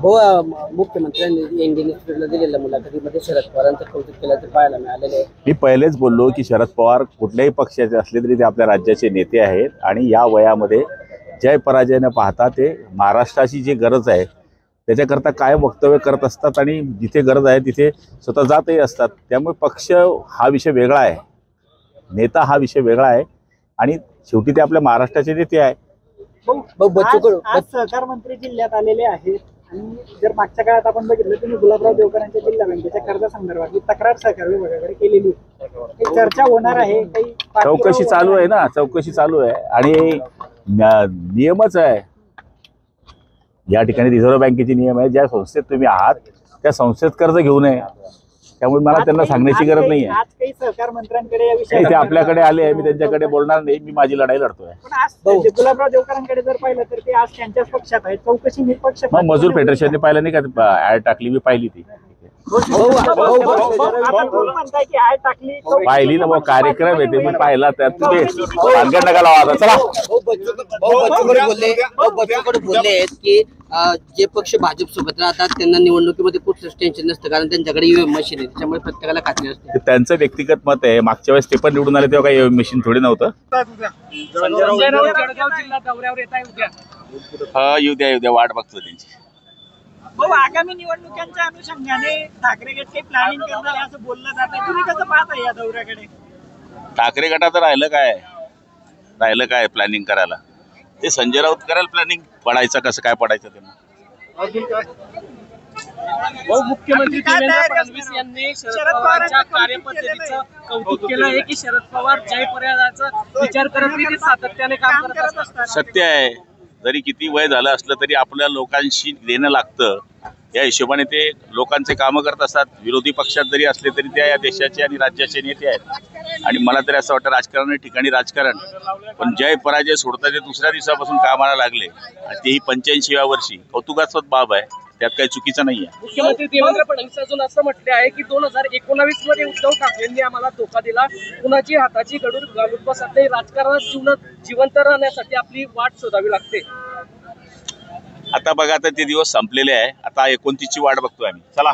हो, मुख्यमंत्र्यांनी एनडी न्यूजला दिलेल्या मुलाखतीमध्ये शरद पवारांचं कौतुक केल्याचं पाहायला मिळालेलं आहे। मी पहिलेच बोललो की शरद पवार कुठल्याही पक्षाचे असले तरी ते आपल्या राज्याचे नेते आहेत आणि या वयामध्ये जय पराजय न पाहता ते महाराष्ट्राची जी गरज आहे त्याच्याकरता काय वक्तव्य करत असतात आणि जिथे गरज आहे तिथे स्वतः जातही असतात। त्यामुळे पक्ष हा विषय वेगळा आहे, नेता हा विषय वेगळा आहे आणि शेवटी ते आपल्या महाराष्ट्राचे नेते आहे। आज सहकार मंत्री जिल्ह्यात आलेले आहेत आणि जर मागच्या काळात आपण बघितलं तुम्ही गुलाबराव देवकरांच्या जिल्हा बँकेच्या कर्जासंदर्भात ही तक्रार सहकार विभागाकडे केलेली आहे, चर्चा होणार आहे, काही चौकशी चालू आहे ना, चौकशी चालू आहे आणि नियमच आहे या ठिकाणी रिझर्व्ह बँकेचे नियम आहे, ज्या संस्थेत तुम्ही आहात त्या संस्थेत कर्ज घेऊ नये, त्यामुळे मला त्यांना सांगण्याची गरज नाही आहे। आज काही सहकार मंत्र्यांकडे या विषयावर ते आपल्याकडे आले आहे, मी त्यांच्याकडे बोलणार नाही, मी माझी लढाई लढतोय। पण आज गुलाबराव देवकरांकडे जर पाहिलं तर ते आज त्यांच्याच पक्षात आहेत, चौकशी निष्पक्ष मग मजूर फेडरेशनने पाहिलं नाही का ऍड टाकली, मी पाहिली ती पाहिली ना, मग कार्यक्रम आहे ते मी पाहिला, त्यात तुम्ही भानगड नका लावा। चला बोलले आहेत की जे पक्ष भाजप सोबत राहतात त्यांना निवडणुकीमध्ये कुठलंच टेन्शन नसतं, कारण त्यांच्याकडे ईव्हीएम मशीन आहे, त्याच्यामुळे प्रत्येकाला खात्री असते। त्यांचं व्यक्तिगत मत आहे, मागच्या वेळेस ते पण निवडून आले तेव्हा काही मशीन थोडी नव्हतं। हा, येऊ द्या, वाट बघतो त्यांची। आगामी निवडणुकांच्या अनुषंगाने ठाकरे गट काही प्लॅनिंग करणार आहे असं बोललं जातं, तुम्ही कसं पाहता या दौऱ्याकडे? ठाकरे गटाचं राहिलं काय प्लॅनिंग करायला, ते संजय राऊत करायला प्लॅनिंग, पडायचं कसं काय पडायचं त्यांना। मुख्यमंत्री देवेंद्र फडणवीस यांनी शरद पवारांच्या कार्यपद्धतीचं कौतुक केलं आहे की शरद पवार जय पर्यायाचा विचार करत नाही, ते सातत्याने काम करत असतात। सत्य आहे, जरी किती वय झालं असलं तरी आपल्या लोकांशी देणं लागतं, या हिशोबाने ते लोकांचे कामं करत असतात। विरोधी पक्षात जरी असले तरी त्या या देशाचे आणि राज्याचे नेते आहेत आणि मला तरी असं वाटतं राजकारण ठिकाणी राजकारण, पण जय पराजय सोडता ते दुसऱ्या दिवसापासून कामाला लागले आणि तेही 85व्या वर्षी, कौतुकास्पद बाब आहे, त्यात काही चुकीचं नाही आहे। मुख्यमंत्री देवेंद्र फडणवीस अजून असं म्हटले आहे की 2019 मध्ये उद्धव ठाकरेंनी आम्हाला धोका दिला, कुणाची हाताची गडूर घालून बसत नाही, राजकारणात जिवंत राहण्यासाठी आपली वाट शोधावी लागते। आता बघा, आता ते दिवस संपलेले आहे, आता 29ची वाट बघतोय आम्ही। चला।